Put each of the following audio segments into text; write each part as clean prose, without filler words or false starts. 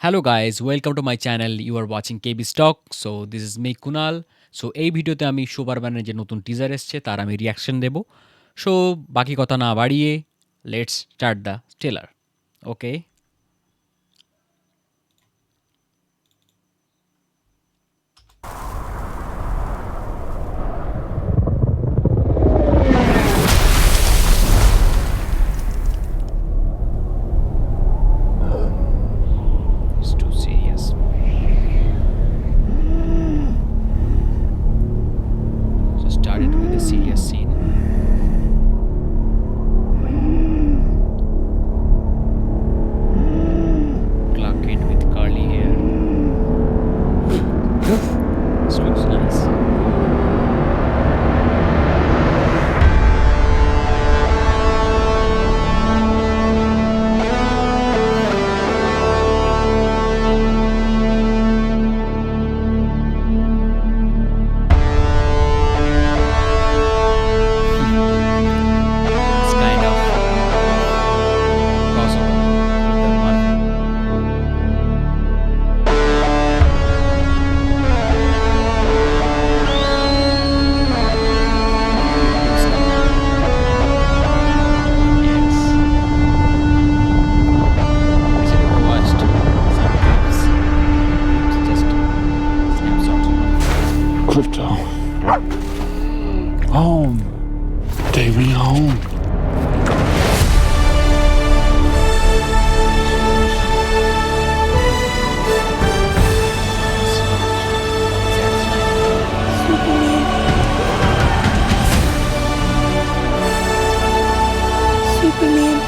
Hello guys, welcome to my channel. You are watching KB Stock. So this is me Kunal. So এই ভিডিওতে আমি সুপারম্যানের যে নতুন teaser এসছে তার আমি রিয়াকশন দেব। সো বাকি কথা না বাড়িয়ে let's start the trailer. Okay. It's too serious. So started with a serious scene. Clark Kent with curly hair. This looks nice. It's kind of crossover with the Marvel. Yes. Actually, we watched some clips. It's just snapshots. Crypto. Home. Take me home. Superman.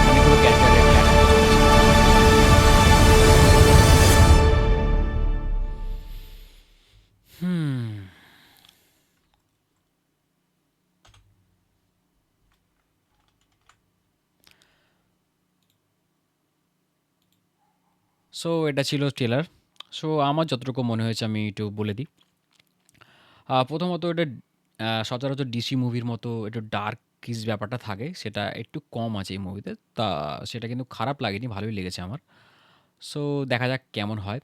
অনেকগুলো ক্যারেক্টারের class হতে চলেছে। So এটা ছিল trailer. So আমার যতটুকু মনে হয়েছে আমি একটু বলে দিই। প্রথমত এটা সচরাচর ডিসি মুভির মতো একটু ডার্কিশ ব্যাপারটা থাকে, সেটা একটু কম আছে এই মুভিতে। তা সেটা কিন্তু খারাপ লাগেনি, ভালোই লেগেছে আমার। সো দেখা যাক কেমন হয়।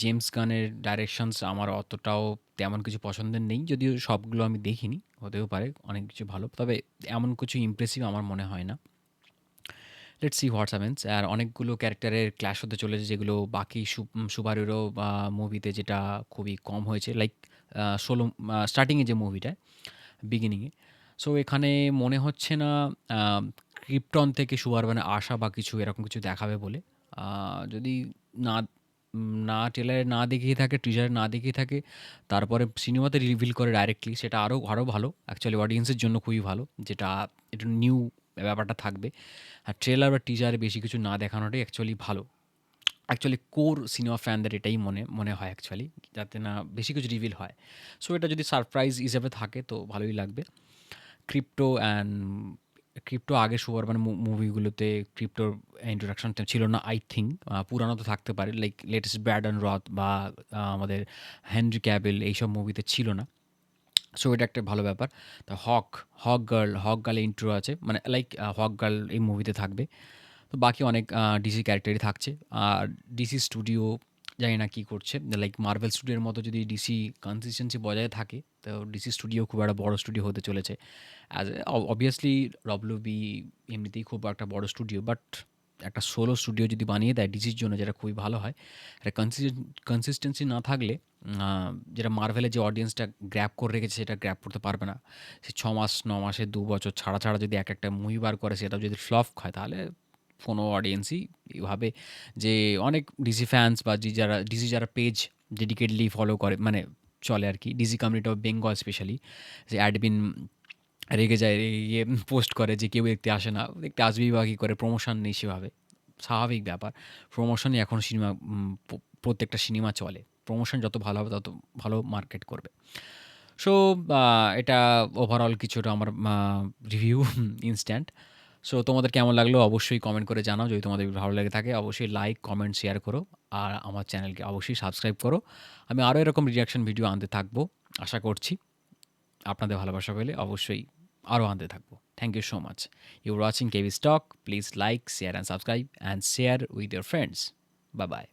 জেমস গানের ডাইরেকশনস আমার অতটাও তেমন কিছু পছন্দের নেই, যদিও সবগুলো আমি দেখিনি, হতেও পারে অনেক কিছু ভালো, তবে এমন কিছু ইমপ্রেসিভ আমার মনে হয় না। Let's see what's happens. আর অনেকগুলো ক্যারেক্টারের ক্ল্যাশ হতে চলেছে, যেগুলো বাকি সুপার হিরো মুভিতে যেটা খুবই কম হয়েছে, লাইক ষোলো স্টার্টিংয়ে যে মুভিটায়, বিগিনিংয়ে। সো এখানে মনে হচ্ছে না ক্রিপ্টন থেকে সুপারম্যানে আসা বা কিছু এরকম কিছু দেখাবে বলে। যদি না না ট্রেলারে না দেখিয়ে থাকে, টিজারে না দেখিয়ে থাকে, তারপরে সিনেমাতে রিভিল করে ডাইরেক্টলি, সেটা আরও আরও ভালো, অ্যাকচুয়ালি অডিয়েন্সের জন্য খুবই ভালো, যেটা একটু নিউ ব্যাপারটা থাকবে। আর ট্রেলার বা টিজারে বেশি কিছু না দেখানোটাই অ্যাকচুয়ালি ভালো। অ্যাকচুয়ালি কোর সিনেমা ফ্যানদের এটাই মনে মনে হয় অ্যাকচুয়ালি, যাতে না বেশি কিছু রিভিল হয়। সো এটা যদি সারপ্রাইজ হিসেবে থাকে তো ভালোই লাগবে। ক্রিপ্টো অ্যান্ড ক্রিপ্টো আগে সুপারম্যান মুভিগুলোতে ক্রিপ্টোর ইন্ট্রোডাকশন ছিল না আই থিঙ্ক। পুরানো তো থাকতে পারে, লাইক লেটেস্ট ব্র্যাডন রথ বা আমাদের হেনরি ক্যাবেল এইসব মুভিতে ছিল না। সো এটা একটা ভালো ব্যাপার। তো হক গার্ল ইন্ট্রো আছে, মানে লাইক হক গার্ল এই মুভিতে থাকবে। তো বাকি অনেক ডিসি ক্যারেক্টারই থাকছে। আর ডিসি স্টুডিও জানি না কী করছে, লাইক মার্ভেল স্টুডিওর মতো যদি ডিসি কনসিস্টেন্সি বজায় থাকে, তো ডিসি স্টুডিও খুব একটা বড় স্টুডিও হতে চলেছে। অ্যাজ অবভিয়াসলি ডব্লিউবি এমনিতেই খুব একটা বড় স্টুডিও, বাট একটা সোলো স্টুডিও যদি বানিয়ে দেয় ডিসির জন্য, যেটা খুবই ভালো হয়। একটা কনসিস্টেন্সি না থাকলে যেটা মার্ভেলের যে অডিয়েন্সটা গ্র্যাব করে রেখেছে, সেটা গ্র্যাব করতে পারবে না। সে 6 মাস 9 মাসে 2 বছর ছাড়া ছাড়া যদি এক একটা মুভি বার করে, সেটাও যদি ফ্লপ হয়, তাহলে কোনো অডিয়েন্সই ভাবে যে, অনেক ডিসি ফ্যান্স বা ডিসি যারা পেজ ডেডিকেটলি ফলো করে, মানে চলে আর কি, DC community of Bengal specially, যে অ্যাডমিন রেগে যায়, রেগে গিয়ে পোস্ট করে যে কেউ দেখতে আসে না। দেখতে আসবেই বা কী করে? প্রমোশন নেই সেভাবে। স্বাভাবিক ব্যাপার। প্রমোশনই এখন সিনেমা প্রত্যেকটা সিনেমা চলে। প্রমোশন যত ভালো হবে তত ভালো মার্কেট করবে। সো এটা ওভারঅল কিছুটা আমার রিভিউ ইনস্ট্যান্ট। সো তোমাদের কেমন লাগলো অবশ্যই কমেন্ট করে জানাও। যদি তোমাদের ভালো লেগে থাকে অবশ্যই লাইক, কমেন্ট, শেয়ার করো। আর আমার চ্যানেলকে অবশ্যই সাবস্ক্রাইব করো। আমি আরও এরকম রিঅ্যাকশন ভিডিও আনতে থাকবো। আশা করছি আপনাদের ভালোবাসা পেলে অবশ্যই আরও আনতে থাকবো। Thank you so much. You watching Kevis talk. Please like, share and subscribe and share with your friends. Bye by.